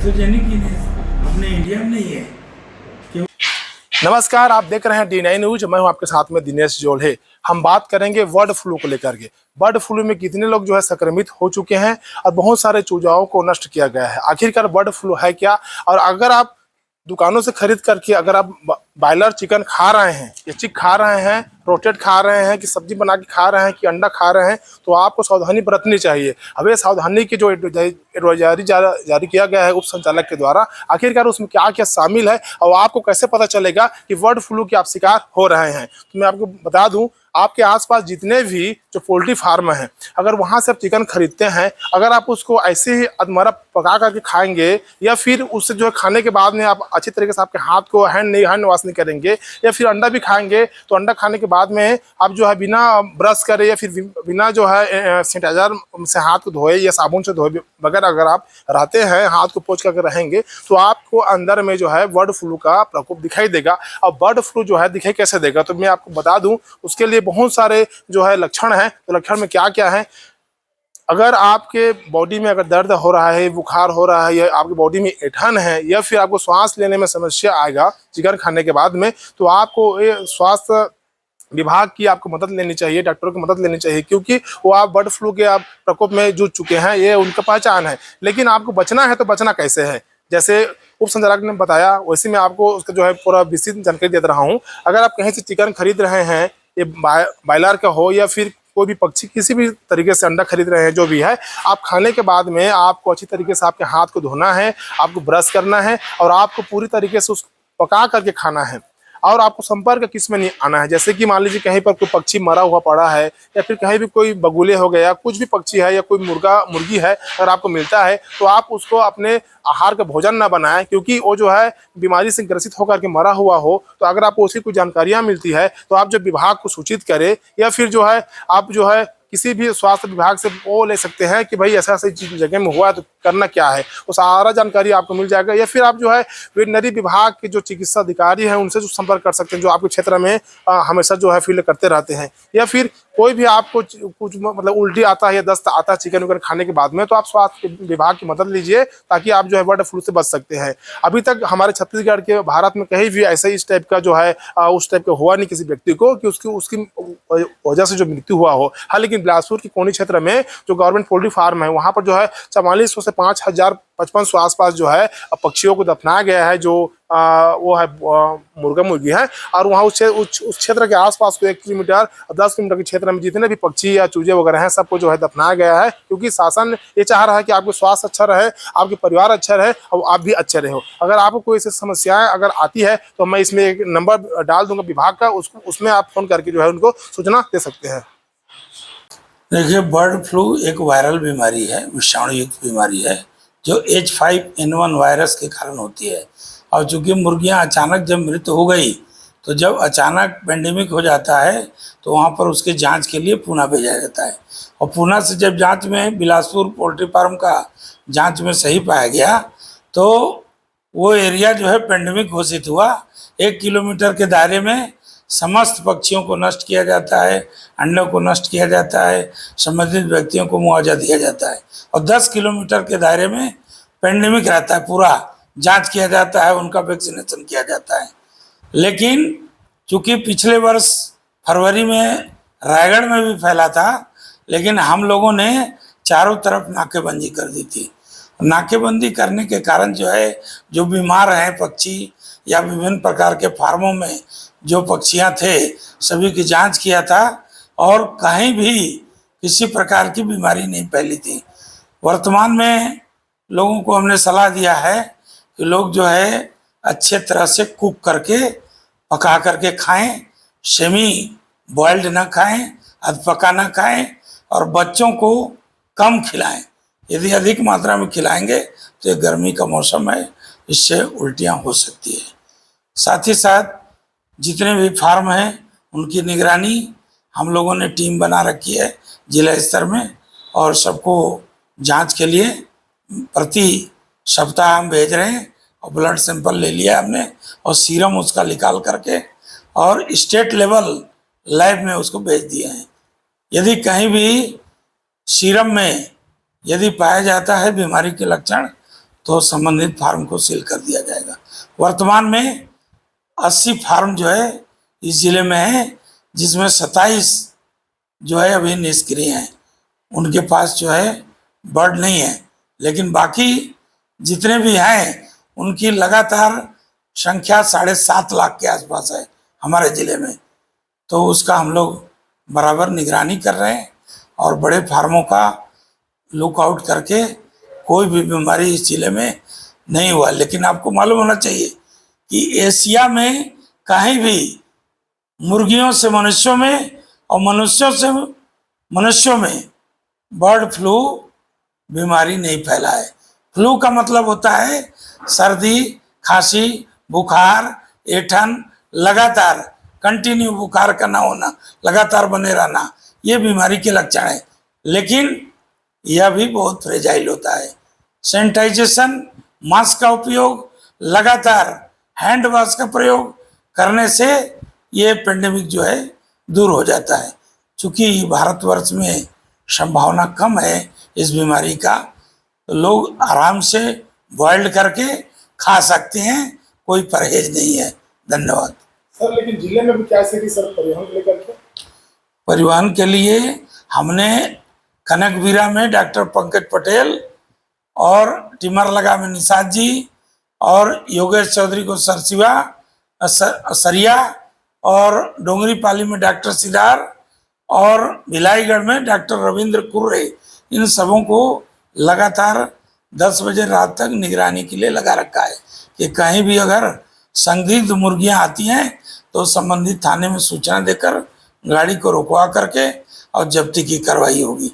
Pathogenic अपने India में नहीं है। नमस्कार, आप देख रहे हैं D9 न्यूज। मैं हूं आपके साथ में दिनेश जोल्हे। हम बात करेंगे बर्ड फ्लू को लेकर के। बर्ड फ्लू में कितने लोग जो है संक्रमित हो चुके हैं और बहुत सारे चूजाओं को नष्ट किया गया है। आखिरकार बर्ड फ्लू है क्या? और अगर आप दुकानों से खरीद करके अगर आप बॉयलर चिकन खा रहे हैं या चिक खा रहे हैं, रोटेट खा रहे हैं, कि सब्जी बना के खा रहे हैं, कि अंडा खा रहे हैं, तो आपको सावधानी बरतनी चाहिए। अब ये सावधानी की जो एडवाइजरी जारी किया गया है उप संचालक के द्वारा, आखिरकार उसमें क्या क्या शामिल है और आपको कैसे पता चलेगा कि बर्ड फ्लू के आप शिकार हो रहे हैं। तो मैं आपको बता दूं, आपके आसपास जितने भी जो पोल्ट्री फार्म हैं, अगर वहां से आप चिकन खरीदते हैं, अगर आप उसको ऐसे ही अधमरा पका करके खाएंगे या फिर उससे जो है खाने के बाद में आप अच्छी तरीके से आपके हाथ को हैंड वॉश नहीं करेंगे, या फिर अंडा भी खाएंगे तो अंडा खाने के बाद में आप जो है बिना ब्रश करे या फिर बिना जो है सैनिटाइजर से हाथ को धोए या साबुन से धोए बगैर अगर आप रहते हैं, हाथ को पोंछ करके रहेंगे, तो आपको अंदर में जो है बर्ड फ्लू का प्रकोप दिखाई देगा। और बर्ड फ्लू जो है दिखाई कैसे देगा, तो मैं आपको बता दूं, उसके लिए बहुत सारे जो है लक्षण हैं। तो लक्षण में क्या क्या है? अगर आपके बॉडी में अगर दर्द हो रहा है, बुखार हो रहा है, या आपकी बॉडी में ऐंठन है, या फिर आपको सांस लेने में समस्या आएगा चिकन खाने के बाद में, तो आपको ये स्वास्थ्य विभाग की आपको मदद लेनी चाहिए, डॉक्टरों की मदद लेनी चाहिए, क्योंकि वो आप बर्ड फ्लू के आप प्रकोप में जूझ चुके हैं, ये उनका पहचान है। लेकिन आपको बचना है तो बचना कैसे है, जैसे उप संचालक ने बताया वैसे मैं आपको उसका जो है पूरा विस्तृत जानकारी दे रहा हूँ। अगर आप कहीं से चिकन खरीद रहे हैं, ये बॉयलर का हो या फिर कोई भी पक्षी किसी भी तरीके से अंडा खरीद रहे हैं, जो भी है, आप खाने के बाद में आपको अच्छी तरीके से आपके हाथ को धोना है, आपको ब्रश करना है और आपको पूरी तरीके से उसको पका करके खाना है। और आपको संपर्क किसमें नहीं आना है। जैसे कि मान लीजिए कहीं पर कोई पक्षी मरा हुआ पड़ा है, या फिर कहीं भी कोई बगुले हो गया, कुछ भी पक्षी है या कोई मुर्गी है, अगर आपको मिलता है तो आप उसको अपने आहार का भोजन ना बनाएं, क्योंकि वो जो है बीमारी से ग्रसित होकर के मरा हुआ हो। तो अगर आपको उसकी कोई जानकारियां मिलती है तो आप जो विभाग को सूचित करें, या फिर जो है आप जो है किसी भी स्वास्थ्य विभाग से वो ले सकते हैं कि भाई ऐसा ऐसी जगह में हुआ है तो करना क्या है, वो सारा जानकारी आपको मिल जाएगा। या फिर आप जो है वेटनरी विभाग के जो चिकित्सा अधिकारी हैं उनसे जो संपर्क कर सकते हैं, जो आपके क्षेत्र में हमेशा जो है फील्ड करते रहते हैं। या फिर कोई भी आपको कुछ मतलब उल्टी आता है या दस्त आता है चिकन वगैरह खाने के बाद में, तो आप स्वास्थ्य विभाग की मदद लीजिए, ताकि आप जो है बर्ड फ्लू से बच सकते हैं। अभी तक हमारे छत्तीसगढ़ के भारत में कहीं भी ऐसा इस टाइप का जो है उस टाइप का हुआ नहीं किसी व्यक्ति को कि उसकी वजह से जो मृत्यु हुआ हो। हाँ, लेकिन बिलासपुर के कोनी क्षेत्र में जो गवर्नमेंट पोल्ट्री फार्म है, वहाँ पर जो है 4400 से 5500 आसपास जो है पक्षियों को दफनाया गया है, जो वो है मुर्गा मुर्गी है। और वहाँ उस क्षेत्र के आसपास को 1 किलोमीटर और 10 किलोमीटर के क्षेत्र में जितने भी पक्षी या चूजे वगैरह हैं, सबको जो है दफनाया गया है, क्योंकि शासन ये चाह रहा है कि आपको स्वास्थ्य अच्छा रहे, आपके परिवार अच्छा रहे और आप भी अच्छे रहो। अगर आपको कोई ऐसी समस्याएं अगर आती है तो मैं इसमें एक नंबर डाल दूंगा विभाग का, उसमें आप फोन करके जो है उनको सूचना दे सकते हैं। देखिए, बर्ड फ्लू एक वायरल बीमारी है, विषाणु युक्त बीमारी है, जो H5N1 वायरस के कारण होती है। और चूंकि मुर्गियां अचानक जब मृत हो गई, तो जब अचानक पेंडेमिक हो जाता है तो वहां पर उसके जांच के लिए पूना भेजा जाता है। और पूना से जब जांच में बिलासपुर पोल्ट्री फार्म का जांच में सही पाया गया, तो वो एरिया जो है पेंडेमिक घोषित हुआ। 1 किलोमीटर के दायरे में समस्त पक्षियों को नष्ट किया जाता है, अंडों को नष्ट किया जाता है, संबंधित व्यक्तियों को मुआवजा दिया जाता है। और 10 किलोमीटर के दायरे में पेंडेमिक रहता है, पूरा जांच किया जाता है, उनका वैक्सीनेशन किया जाता है। लेकिन चूंकि पिछले वर्ष फरवरी में रायगढ़ में भी फैला था, लेकिन हम लोगों ने चारों तरफ नाकेबंदी कर दी थी। नाकेबंदी करने के कारण जो है, जो बीमार हैं पक्षी या विभिन्न प्रकार के फार्मों में जो पक्षियां थे, सभी की जांच किया था और कहीं भी किसी प्रकार की बीमारी नहीं फैली थी। वर्तमान में लोगों को हमने सलाह दिया है कि लोग जो है अच्छे तरह से कुक करके पका करके खाएं, सेमी बॉइल्ड ना खाएं, अधपका ना खाएं, और बच्चों को कम खिलाएं। यदि अधिक मात्रा में खिलाएंगे तो ये गर्मी का मौसम है, इससे उल्टियां हो सकती है। साथ ही साथ जितने भी फार्म हैं उनकी निगरानी हम लोगों ने टीम बना रखी है जिला स्तर में, और सबको जांच के लिए प्रति सप्ताह हम भेज रहे हैं। और ब्लड सैंपल ले लिया हमने और सीरम उसका निकाल करके और स्टेट लेवल लैब में उसको भेज दिए हैं। यदि कहीं भी सीरम में यदि पाया जाता है बीमारी के लक्षण, तो संबंधित फार्म को सील कर दिया जाएगा। वर्तमान में 80 फार्म जो है इस जिले में है, जिसमें 27 जो है अभी निष्क्रिय हैं, उनके पास जो है बर्ड नहीं है। लेकिन बाकी जितने भी हैं उनकी लगातार संख्या 7.5 लाख के आसपास है हमारे ज़िले में। तो उसका हम लोग बराबर निगरानी कर रहे हैं और बड़े फार्मों का लुकआउट करके कोई भी बीमारी इस जिले में नहीं हुआ। लेकिन आपको मालूम होना चाहिए कि एशिया में कहीं भी मुर्गियों से मनुष्यों में और मनुष्यों से मनुष्यों में बर्ड फ्लू बीमारी नहीं फैला है। फ्लू का मतलब होता है सर्दी, खांसी, बुखार, ऐंठन, लगातार कंटिन्यू बुखार का ना होना, लगातार बने रहना, ये बीमारी के लक्षण है। लेकिन यह भी बहुत फ्रेजाइल होता है। सैनिटाइजेशन, मास्क का उपयोग, लगातार हैंड वॉश का प्रयोग करने से ये पेंडेमिक जो है दूर हो जाता है। चूँकि भारतवर्ष में संभावना कम है इस बीमारी का, तो लोग आराम से बॉइल्ड करके खा सकते हैं, कोई परहेज नहीं है। धन्यवाद सर। लेकिन जिले में भी क्या स्थिति सर परिवहन को लेकर के? परिवहन के लिए हमने कनकवीरा में डॉक्टर पंकज पटेल और टिमरलगा में निषाद जी और योगेश चौधरी को सरसिवा सरिया और डोंगरी पाली में डॉक्टर सिदार और भिलाईगढ़ में डॉक्टर रविंद्र कुर्रे, इन सबों को लगातार 10 बजे रात तक निगरानी के लिए लगा रखा है कि कहीं भी अगर संदिग्ध मुर्गियां आती हैं तो संबंधित थाने में सूचना देकर गाड़ी को रुकवा करके और जब्ती की कार्रवाई होगी।